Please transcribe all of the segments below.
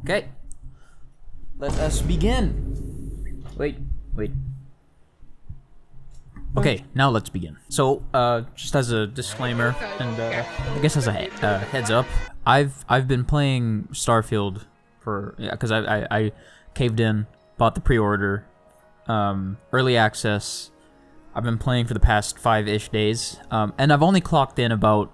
Okay. Let us begin. Wait. Okay, now let's begin. So, just as a disclaimer, and I guess as a heads up, I've been playing Starfield for because I caved in, bought the pre-order, early access. I've been playing for the past 5-ish days, and I've only clocked in about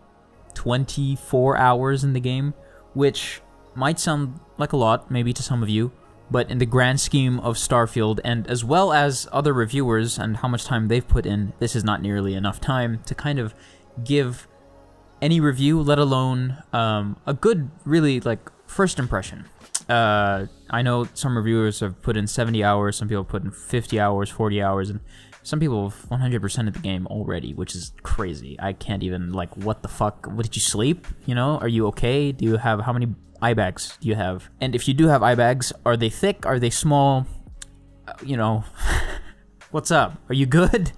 24 hours in the game, which might sound like a lot, maybe to some of you, but in the grand scheme of Starfield, and as well as other reviewers and how much time they've put in, this is not nearly enough time to kind of give any review, let alone a good, really, like, first impression. I know some reviewers have put in 70 hours, some people put in 50 hours, 40 hours, and some people have 100% of the game already, which is crazy. I can't even, like, what the fuck? What, did you sleep? You know, are you okay? Do you have, how many eye bags do you have? And if you do have eye bags, are they thick? Are they small? You know, what's up? Are you good?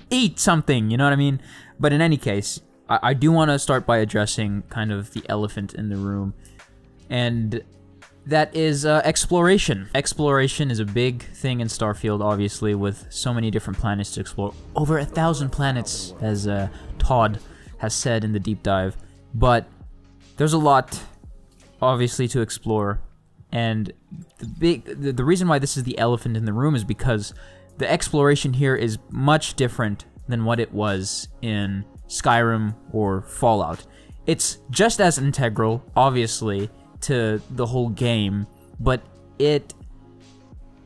Eat something, you know what I mean? But in any case, I do want to start by addressing kind of the elephant in the room, and that is exploration. Exploration is a big thing in Starfield, obviously, with so many different planets to explore. Over 1,000 planets, as Todd has said in the deep dive. But there's a lot, obviously, to explore. And the reason why this is the elephant in the room is because the exploration here is much different than what it was in Skyrim or Fallout. It's just as integral, obviously, to the whole game, but it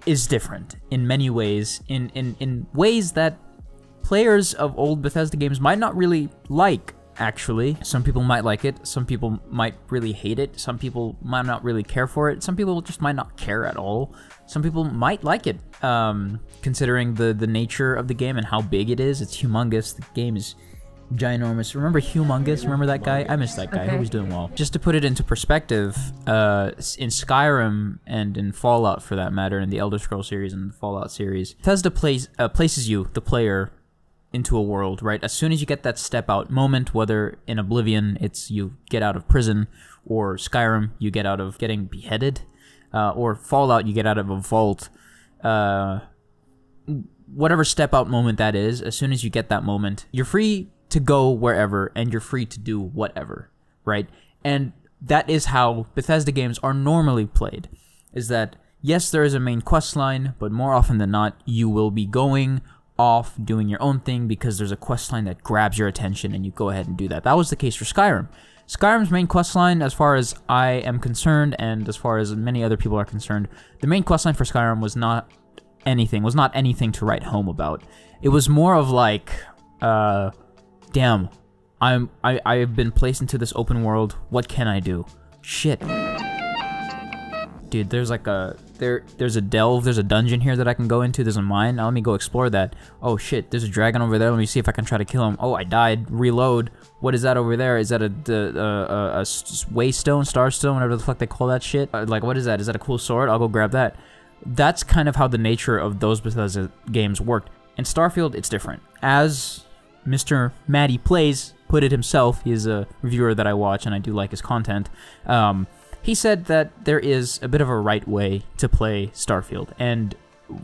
is different in many ways, in ways that players of old Bethesda games might not really like, actually. Some people might like it, some people might really hate it, some people might not really care for it, some people just might not care at all, some people might like it, considering the nature of the game and how big it is. It's humongous. The game is ginormous. Remember Humongous? Remember that guy? I miss that guy. Okay. He was doing well. Just to put it into perspective, in Skyrim and in Fallout, for that matter, in the Elder Scrolls series and the Fallout series, Bethesda places you, the player, into a world, right? As soon as you get that step out moment, whether in Oblivion it's you get out of prison, or Skyrim you get out of getting beheaded, or Fallout you get out of a vault, whatever step out moment that is, as soon as you get that moment, you're free to go wherever, and you're free to do whatever, right? And that is how Bethesda games are normally played, is that, yes, there is a main quest line, but more often than not, you will be going off doing your own thing because there's a quest line that grabs your attention, and you go ahead and do that. That was the case for Skyrim. Skyrim's main quest line, as far as I am concerned, and as far as many other people are concerned, the main quest line for Skyrim was not anything to write home about. It was more of like, damn, I've been placed into this open world. What can I do? Shit. Dude, there's like there's a delve, there's a dungeon here that I can go into, there's a mine. Now let me go explore that. Oh shit, there's a dragon over there. Let me see if I can try to kill him. Oh, I died. Reload. What is that over there? Is that a waystone, starstone, whatever the fuck they call that shit? Like, what is that? Is that a cool sword? I'll go grab that. That's kind of how the nature of those Bethesda games worked. In Starfield, it's different. As Mr. Matty Plays put it himself, he's a reviewer that I watch and I do like his content, he said that there is a bit of a right way to play Starfield, and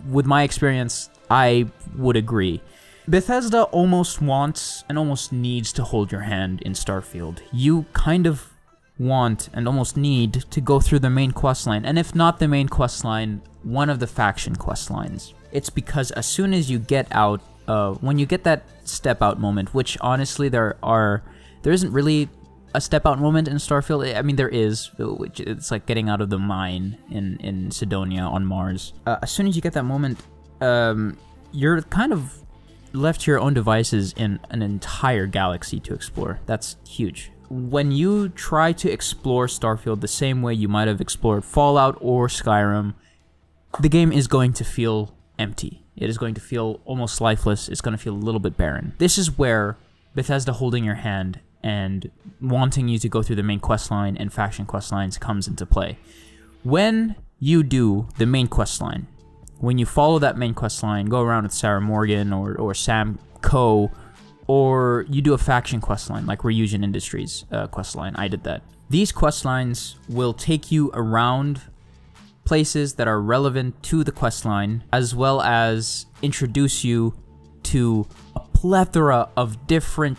with my experience, I would agree. Bethesda almost wants and almost needs to hold your hand in Starfield. You kind of want and almost need to go through the main quest line, and if not the main quest line, one of the faction quest lines. It's because as soon as you get out, when you get that step out moment, which honestly there isn't really a step out moment in Starfield. I mean, there is, which it's like getting out of the mine in Sidonia on Mars. As soon as you get that moment, you're kind of left to your own devices in an entire galaxy to explore. That's huge. When you try to explore Starfield the same way you might have explored Fallout or Skyrim, the game is going to feel empty. It is going to feel almost lifeless. It's going to feel a little bit barren. This is where Bethesda holding your hand and wanting you to go through the main quest line and faction quest lines comes into play. When you do the main quest line, when you follow that main quest line, go around with Sarah Morgan or Sam Coe, or you do a faction quest line like Ryujin Industries quest line, I did that. These quest lines will take you around places that are relevant to the quest line, as well as introduce you to a plethora of different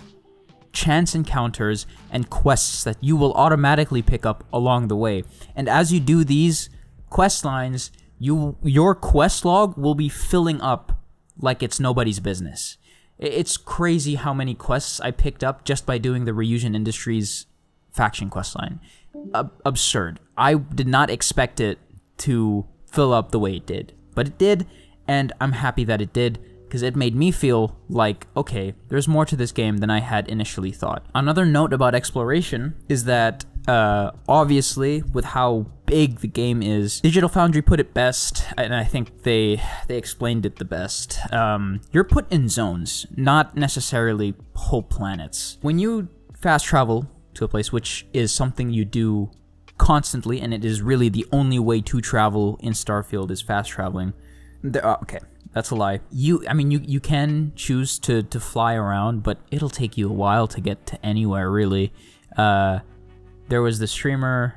chance encounters and quests that you will automatically pick up along the way. And as you do these quest lines, your quest log will be filling up like it's nobody's business. It's crazy how many quests I picked up just by doing the Elysian Industries faction questline. Absurd. I did not expect it to fill up the way it did, but it did, and I'm happy that it did, because it made me feel like, okay, there's more to this game than I had initially thought. Another note about exploration is that, obviously, with how big the game is, Digital Foundry put it best, and I think they explained it the best. You're put in zones, not necessarily whole planets. When you fast travel to a place, which is something you do constantly, and it is really the only way to travel in Starfield is fast traveling. Okay, that's a lie. You can choose to fly around, but it'll take you a while to get to anywhere, really. There was the streamer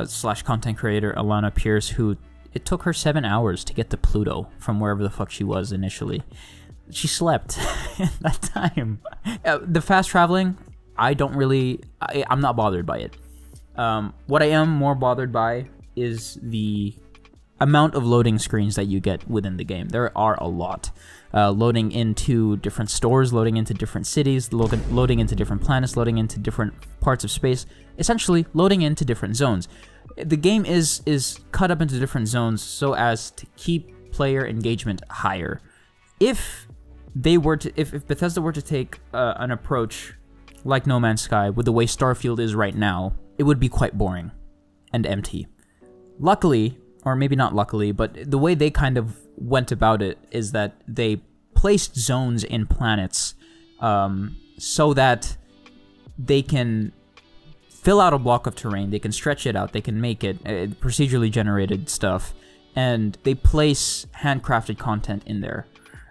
slash content creator Alana Pierce, who it took her 7 hours to get to Pluto from wherever the fuck she was initially. She slept in that time. The fast traveling, I'm not bothered by it. What I am more bothered by is the amount of loading screens that you get within the game. There are a lot. Loading into different stores, loading into different cities, loading into different planets, loading into different parts of space, essentially loading into different zones. The game is cut up into different zones so as to keep player engagement higher. If Bethesda were to take an approach like No Man's Sky with the way Starfield is right now, it would be quite boring and empty. Luckily, or maybe not luckily, but the way they kind of went about it is that they placed zones in planets so that they can fill out a block of terrain, they can stretch it out, they can make it procedurally generated stuff, and they place handcrafted content in there.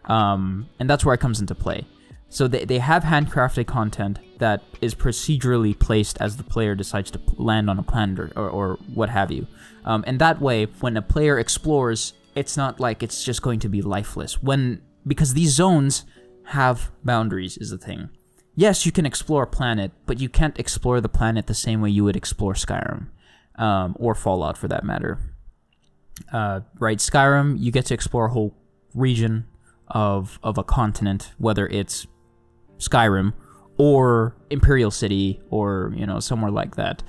And that's where it comes into play. So they have handcrafted content that is procedurally placed as the player decides to land on a planet or what have you. And that way, when a player explores, it's not like it's just going to be lifeless. Because these zones have boundaries is the thing. Yes, you can explore a planet, but you can't explore the planet the same way you would explore Skyrim, or Fallout for that matter. Right, Skyrim, you get to explore a whole region of a continent, whether it's Skyrim or Imperial City or, you know, somewhere like that.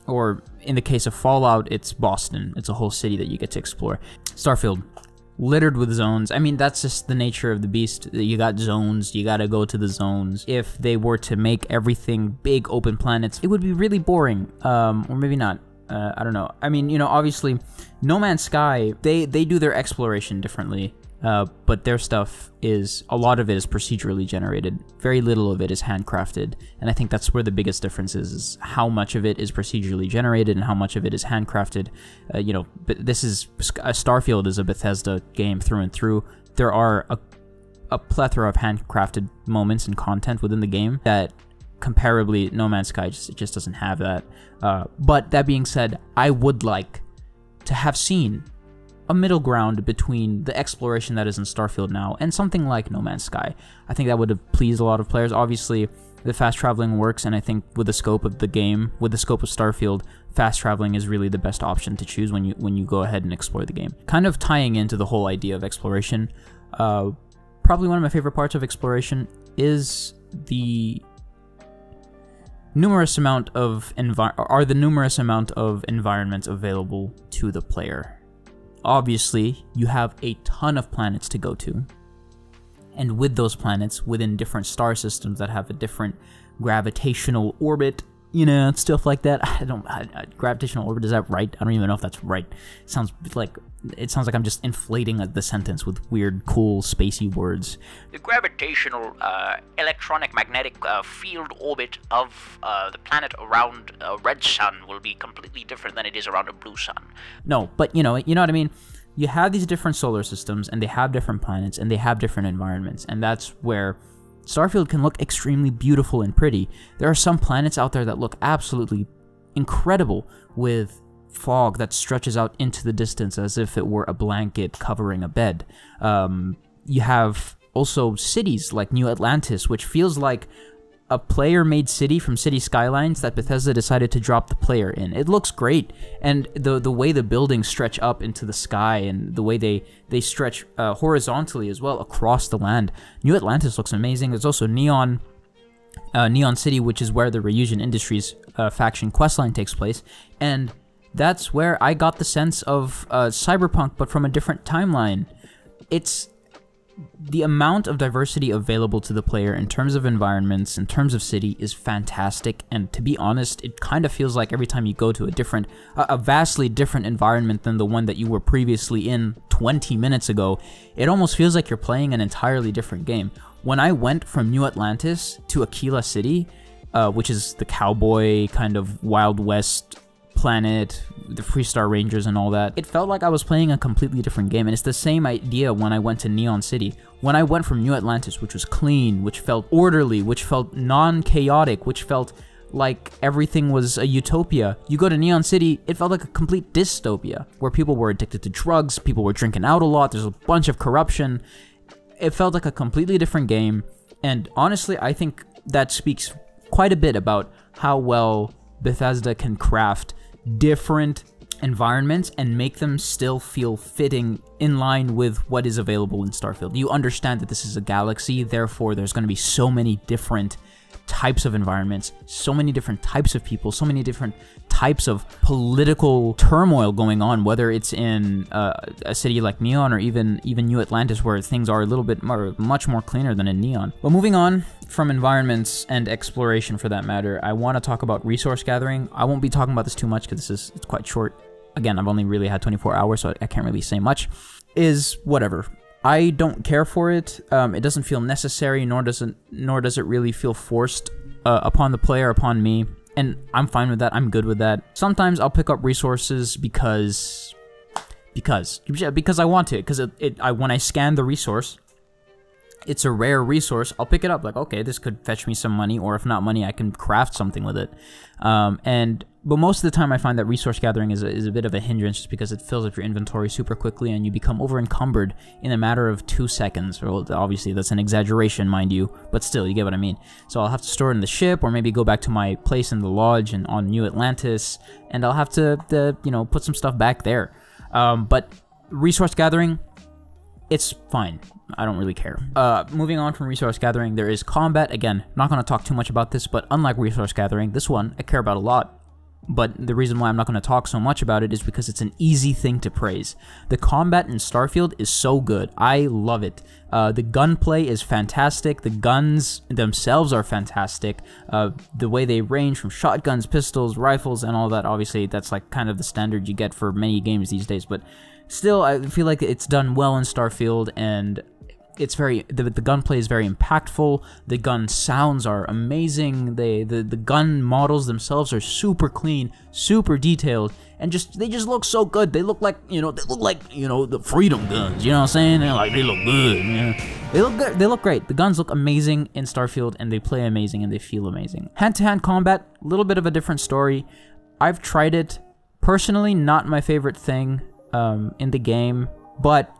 Or in the case of Fallout, it's Boston. It's a whole city that you get to explore. Starfield, littered with zones. I mean, that's just the nature of the beast. You got zones, you gotta go to the zones. If they were to make everything big open planets, it would be really boring. Or maybe not. I don't know. I mean, you know, obviously, No Man's Sky, they do their exploration differently. But their stuff a lot of it is procedurally generated. Very little of it is handcrafted, and I think that's where the biggest difference is how much of it is procedurally generated and how much of it is handcrafted. You know, but Starfield is a Bethesda game through and through. There are a plethora of handcrafted moments and content within the game that comparably No Man's Sky just doesn't have that. But that being said, I would like to have seen a middle ground between the exploration that is in Starfield now and something like No Man's Sky. I think that would have pleased a lot of players. Obviously, the fast traveling works, and I think with the scope of the game, with the scope of Starfield, fast traveling is really the best option to choose when you go ahead and explore the game. Kind of tying into the whole idea of exploration, probably one of my favorite parts of exploration is the numerous amount of environments available to the player. Obviously, you have a ton of planets to go to, and with those planets, within different star systems that have a different gravitational orbit, you know, stuff like that. Gravitational orbit, is that right? I don't even know if that's right. It sounds like I'm just inflating the sentence with weird, cool, spacey words. The gravitational electronic magnetic field orbit of the planet around a red sun will be completely different than it is around a blue sun. No, but you know what I mean? You have these different solar systems, and they have different planets, and they have different environments, and that's where Starfield can look extremely beautiful and pretty. There are some planets out there that look absolutely incredible with fog that stretches out into the distance as if it were a blanket covering a bed. You have also cities like New Atlantis, which feels like a player-made city from City Skylines that Bethesda decided to drop the player in. It looks great, and the way the buildings stretch up into the sky and the way they stretch horizontally as well across the land. New Atlantis looks amazing. There's also Neon City, which is where the Elysian Industries faction questline takes place, and that's where I got the sense of Cyberpunk, but from a different timeline. It's the amount of diversity available to the player in terms of environments, in terms of city, is fantastic, and to be honest, it kind of feels like every time you go to a vastly different environment than the one that you were previously in 20 minutes ago, it almost feels like you're playing an entirely different game. When I went from New Atlantis to Aquila City, which is the cowboy kind of Wild West planet, the Freestar Rangers and all that, it felt like I was playing a completely different game, and it's the same idea when I went to Neon City. When I went from New Atlantis, which was clean, which felt orderly, which felt non-chaotic, which felt like everything was a utopia, you go to Neon City, it felt like a complete dystopia, where people were addicted to drugs, people were drinking out a lot, there's a bunch of corruption. It felt like a completely different game, and honestly, I think that speaks quite a bit about how well Bethesda can craft different environments and make them still feel fitting in line with what is available in Starfield. You understand that this is a galaxy, therefore there's going to be so many different types of environments, so many different types of people, so many different types of political turmoil going on, whether it's in a city like Neon or even New Atlantis, where things are a little bit much more cleaner than in Neon. But moving on from environments and exploration for that matter, I want to talk about resource gathering. I won't be talking about this too much because it's quite short. Again, I've only really had 24 hours, so I can't really say much. Is whatever. I don't care for it. It doesn't feel necessary, nor does it really feel forced upon the player, upon me, and I'm fine with that. I'm good with that. Sometimes I'll pick up resources because I want to. Because when I scan the resource, it's a rare resource. I'll pick it up. Like, okay, this could fetch me some money, or if not money, I can craft something with it. But most of the time I find that resource gathering is a bit of a hindrance, just because it fills up your inventory super quickly and you become over-encumbered in a matter of 2 seconds. Well, obviously, that's an exaggeration, mind you, but still, you get what I mean. So I'll have to store it in the ship, or maybe go back to my place in the lodge and on New Atlantis, and I'll have to put some stuff back there. But resource gathering, it's fine. I don't really care. Moving on from resource gathering, there is combat. Again, not going to talk too much about this, but unlike resource gathering, this one I care about a lot. But the reason why I'm not going to talk so much about it is because it's an easy thing to praise. The combat in Starfield is so good. I love it. The gunplay is fantastic. The guns themselves are fantastic. The way they range from shotguns, pistols, rifles, and all that, obviously, that's like kind of the standard you get for many games these days. But still, I feel like it's done well in Starfield, and it's the gunplay is very impactful. The gun sounds are amazing. The gun models themselves are super clean, super detailed, and they just look so good. They look like the freedom guns. You know what I'm saying? They look good. They look good. They look great. The guns look amazing in Starfield, and they play amazing, and they feel amazing. Hand-to-hand combat, a little bit of a different story. I've tried it personally, not my favorite thing in the game, but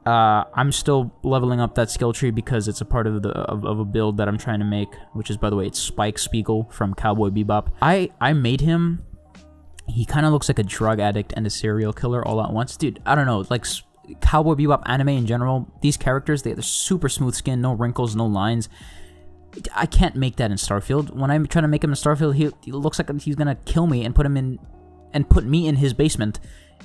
I'm still leveling up that skill tree because it's a part of a build that I'm trying to make, which is, by the way, it's Spike Spiegel from Cowboy Bebop. I made him. He kind of looks like a drug addict and a serial killer all at once. Dude, I don't know, like Cowboy Bebop anime in general, these characters, they're super smooth skin, no wrinkles, no lines. I can't make that in Starfield. When I'm trying to make him in Starfield, he looks like he's gonna kill me and put me in his basement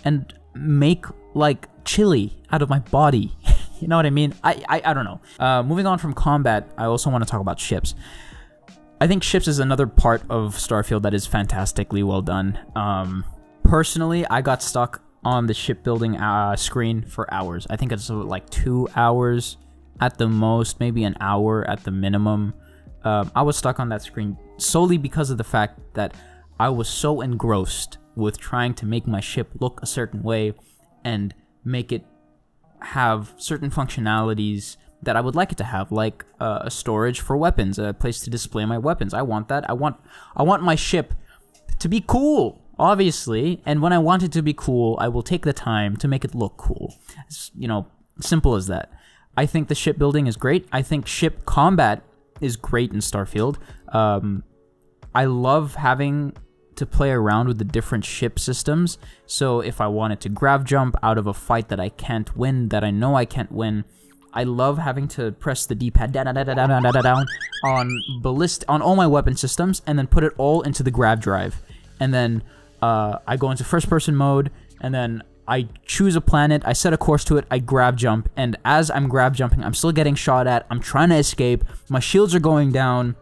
and make like chili out of my body. You know what I mean? I don't know. Moving on from combat, I also want to talk about ships. I think ships is another part of Starfield that is fantastically well done. Personally, I got stuck on the shipbuilding screen for hours. I think it's like 2 hours at the most, maybe an hour at the minimum. I was stuck on that screen solely because of the fact that I was so engrossed with trying to make my ship look a certain way and make it have certain functionalities that I would like it to have, like a storage for weapons, a place to display my weapons. I want that. I want my ship to be cool, obviously, and when I want it to be cool, I will take the time to make it look cool. It's, you know, simple as that. I think the shipbuilding is great. I think ship combat is great in Starfield. I love having to play around with the different ship systems. So if I wanted to grav jump out of a fight that I can't win, that I know I can't win, I love having to press the D-pad down on all my weapon systems and then put it all into the grav drive. And then I go into first-person mode, and then I choose a planet, I set a course to it, I grav jump, and as I'm grav jumping, I'm still getting shot at, I'm trying to escape, my shields are going down,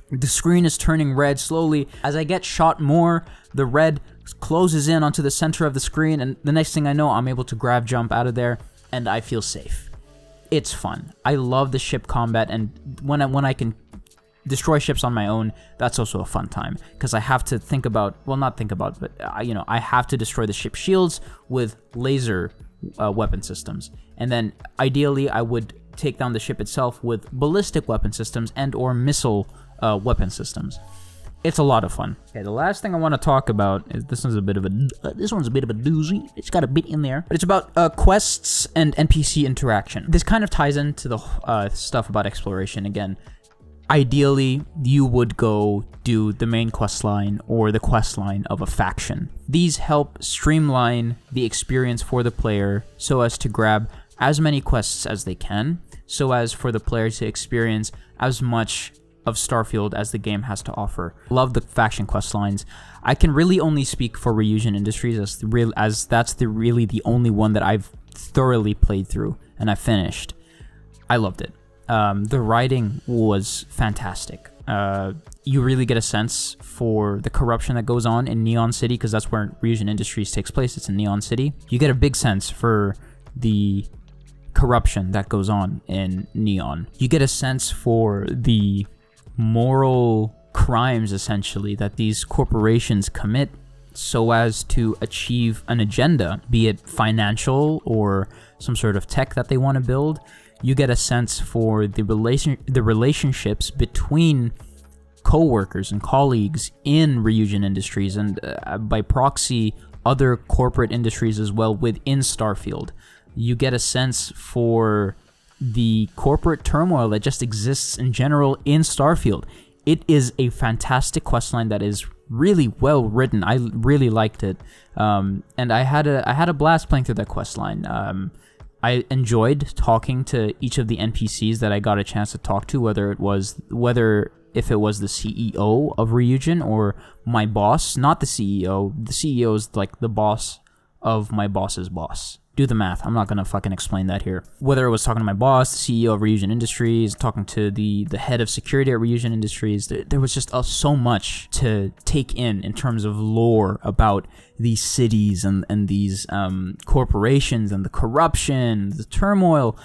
the screen is turning red slowly. As I get shot more, the red closes in onto the center of the screen, and the next thing I know, I'm able to grav jump out of there, and I feel safe. It's fun. I love the ship combat, and when I can destroy ships on my own, that's also a fun time, because I have to think about, well, not think about, but you know, I have to destroy the ship shields with laser weapon systems, and then ideally I would take down the ship itself with ballistic weapon systems and or missile weapon systems. It's a lot of fun. Okay, the last thing I want to talk about is this one's a bit of a doozy. It's got a bit in there, but it's about quests and NPC interaction. This kind of ties into the stuff about exploration again. Ideally, you would go do the main quest line or the quest line of a faction. These help streamline the experience for the player so as to grab as many quests as they can, so as for the player to experience as much of Starfield as the game has to offer. Love the faction quest lines. I can really only speak for Elysian Industries as that's really the only one that I've thoroughly played through and I finished. I loved it. The writing was fantastic. You really get a sense for the corruption that goes on in Neon City, because that's where Elysian Industries takes place. It's in Neon City. You get a big sense for the corruption that goes on in Neon. You get a sense for the moral crimes, essentially, that these corporations commit so as to achieve an agenda, be it financial or some sort of tech that they want to build. You get a sense for the relationships between co-workers and colleagues in Elysian Industries, and by proxy, other corporate industries as well within Starfield. You get a sense for the corporate turmoil that just exists in general in Starfield. It is a fantastic questline that is really well written. I really liked it, and I had a blast playing through that questline. I enjoyed talking to each of the NPCs that I got a chance to talk to, whether if it was the CEO of Elysian or my boss. Not the CEO. The CEO is like the boss of my boss's boss. Do the math. I'm not gonna fucking explain that here. Whether it was talking to my boss, the CEO of Elysian Industries, talking to the head of security at Elysian Industries, there was just so much to take in terms of lore about these cities and these corporations and the corruption, the turmoil,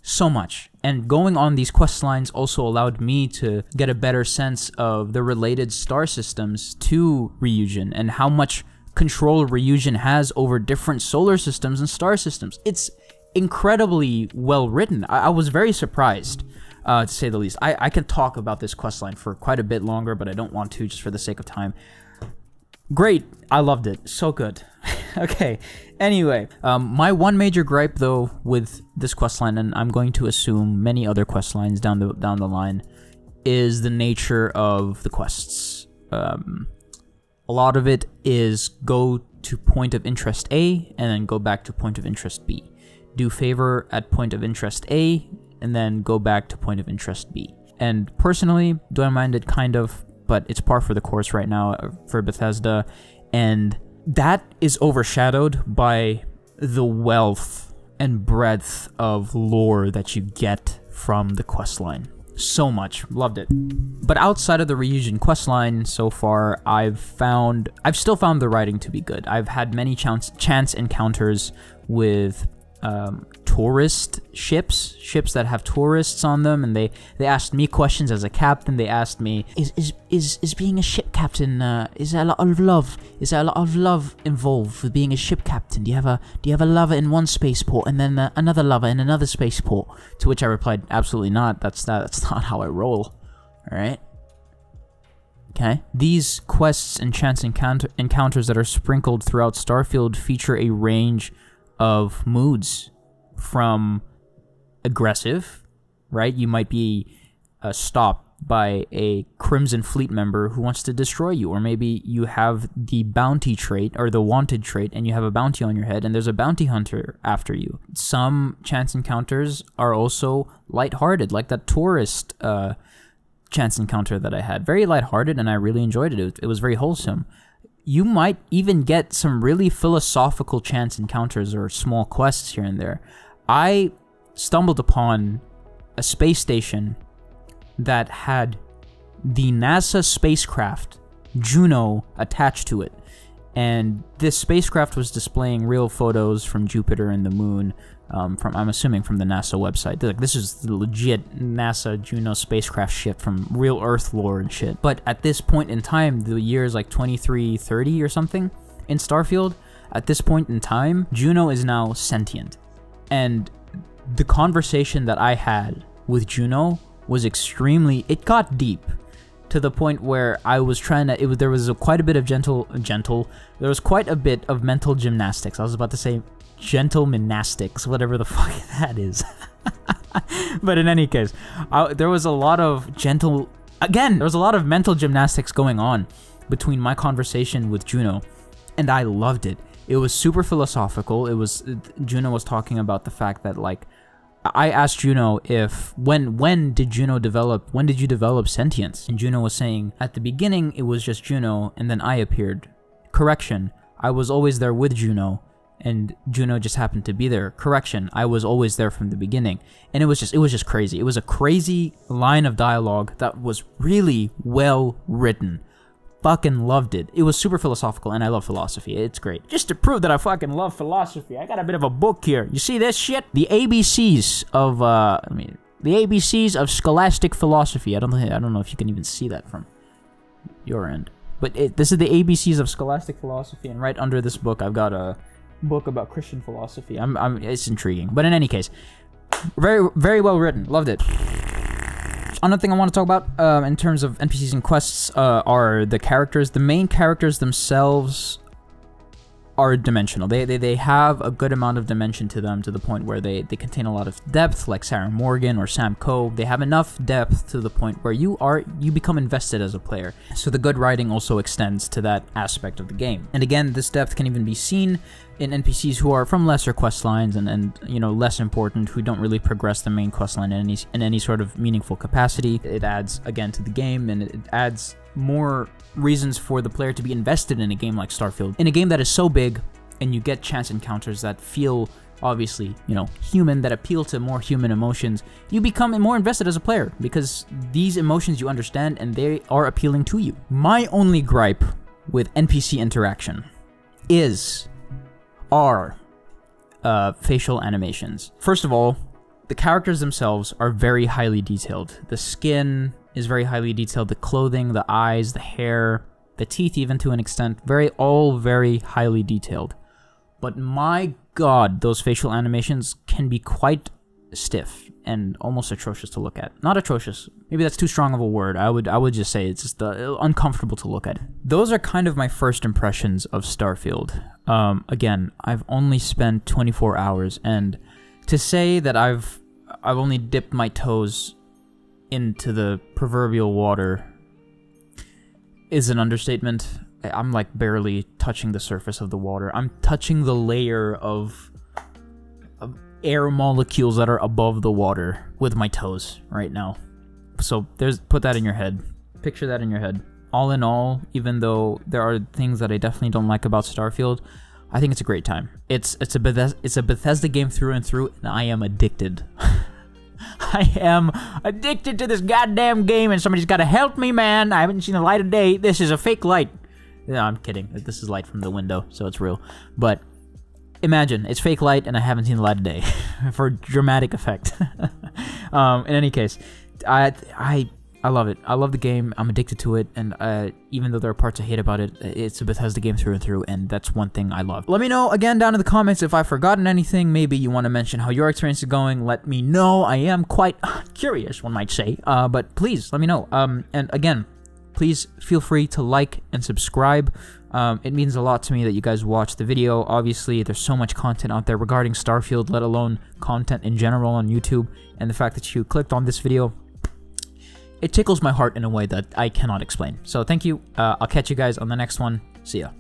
so much. And going on these quest lines also allowed me to get a better sense of the related star systems to Elysian and how much control Elysian has over different solar systems and star systems. It's incredibly well written. I was very surprised, to say the least. I could talk about this questline for quite a bit longer, but I don't want to just for the sake of time. Great. I loved it. So good. Okay. Anyway, my one major gripe though with this questline, and I'm going to assume many other questlines down the line, is the nature of the quests. A lot of it is go to point of interest A and then go back to point of interest B. Do favor at point of interest A and then go back to point of interest B. And personally, don't mind it kind of, but it's par for the course right now for Bethesda, and that is overshadowed by the wealth and breadth of lore that you get from the questline. So much. Loved it. But outside of the Elysian questline so far, I've still found the writing to be good. I've had many chance encounters with tourist ships that have tourists on them, and they asked me questions as a captain. They asked me, is being a ship captain, is there a lot of love? Is there a lot of love involved with being a ship captain? Do you have a lover in one spaceport and then another lover in another spaceport? To which I replied, absolutely not. That's not how I roll. All right. Okay. These quests and chance encounters that are sprinkled throughout Starfield feature a range of moods, from aggressive, right? You might be stopped by a Crimson Fleet member who wants to destroy you, or maybe you have the bounty trait or the wanted trait and you have a bounty on your head and there's a bounty hunter after you. Some chance encounters are also lighthearted, like that tourist chance encounter that I had. Very lighthearted, and I really enjoyed it. It was very wholesome. You might even get some really philosophical chance encounters or small quests here and there. I stumbled upon a space station that had the NASA spacecraft Juno attached to it. And this spacecraft was displaying real photos from Jupiter and the moon, I'm assuming from the NASA website. Like, this is the legit NASA Juno spacecraft shit from real Earth lore and shit. But at this point in time, the year is like 2330 or something in Starfield. At this point in time, Juno is now sentient. And the conversation that I had with Juno was extremely... It got deep to the point where I was trying to... there was quite a bit of there was quite a bit of mental gymnastics. I was about to say gentle monastics, whatever the fuck that is. But in any case, there was a lot of there was a lot of mental gymnastics going on between my conversation with Juno, and I loved it. It was super philosophical. Juno was talking about the fact that, like, I asked Juno when did you develop sentience? And Juno was saying, at the beginning it was just Juno, and then I appeared. Correction, I was always there with Juno, and Juno just happened to be there. Correction, I was always there from the beginning. And it was just crazy. It was a crazy line of dialogue that was really well written. Fucking loved it. It was super philosophical, and I love philosophy. It's great. Just to prove that I fucking love philosophy, I got a bit of a book here. You see this shit? The ABCs of the ABCs of scholastic philosophy. I don't know if you can even see that from your end. But this is the ABCs of scholastic philosophy, and right under this book, I've got a book about Christian philosophy. It's intriguing. But in any case, very, very well written. Loved it. Another thing I want to talk about in terms of NPCs and quests are the characters. The main characters themselves are dimensional. They have a good amount of dimension to them, to the point where they contain a lot of depth, like Sarah Morgan or Sam Coe. They have enough depth to the point where you become invested as a player. So the good writing also extends to that aspect of the game. And again, this depth can even be seen in NPCs who are from lesser quest lines and you know, less important, who don't really progress the main quest line in any sort of meaningful capacity. It adds again to the game, and it adds more reasons for the player to be invested in a game like Starfield. In a game that is so big, and you get chance encounters that feel obviously, you know, human, that appeal to more human emotions, you become more invested as a player because these emotions you understand and they are appealing to you. My only gripe with NPC interaction are facial animations. First of all, the characters themselves are very highly detailed. The skin is very highly detailed, the clothing, the eyes, the hair, the teeth even to an extent, all very highly detailed. But my god, those facial animations can be quite stiff and almost atrocious to look at. Not atrocious, maybe that's too strong of a word. I would just say it's just uncomfortable to look at. Those are kind of my first impressions of Starfield. Again, I've only spent 24 hours, and to say that I've only dipped my toes into the proverbial water is an understatement. I'm like barely touching the surface of the water. I'm touching the layer of air molecules that are above the water with my toes right now. So put that in your head. Picture that in your head. All in all, even though there are things that I definitely don't like about Starfield, I think it's a great time. It's a Bethesda game through and through, and I am addicted. I am addicted to this goddamn game, and somebody's got to help me, man. I haven't seen the light of day. This is a fake light. No, I'm kidding. This is light from the window, so it's real. But imagine, it's fake light and I haven't seen the light of day for dramatic effect. In any case, I love it. I love the game. I'm addicted to it, and even though there are parts I hate about it, it's a Bethesda game through and through, and that's one thing I love. Let me know, again, down in the comments if I've forgotten anything. Maybe you want to mention how your experience is going. Let me know. I am quite curious, one might say, but please, let me know. And again, please feel free to like and subscribe. It means a lot to me that you guys watch the video. Obviously, there's so much content out there regarding Starfield, let alone content in general on YouTube, and the fact that you clicked on this video, it tickles my heart in a way that I cannot explain. So thank you. I'll catch you guys on the next one. See ya.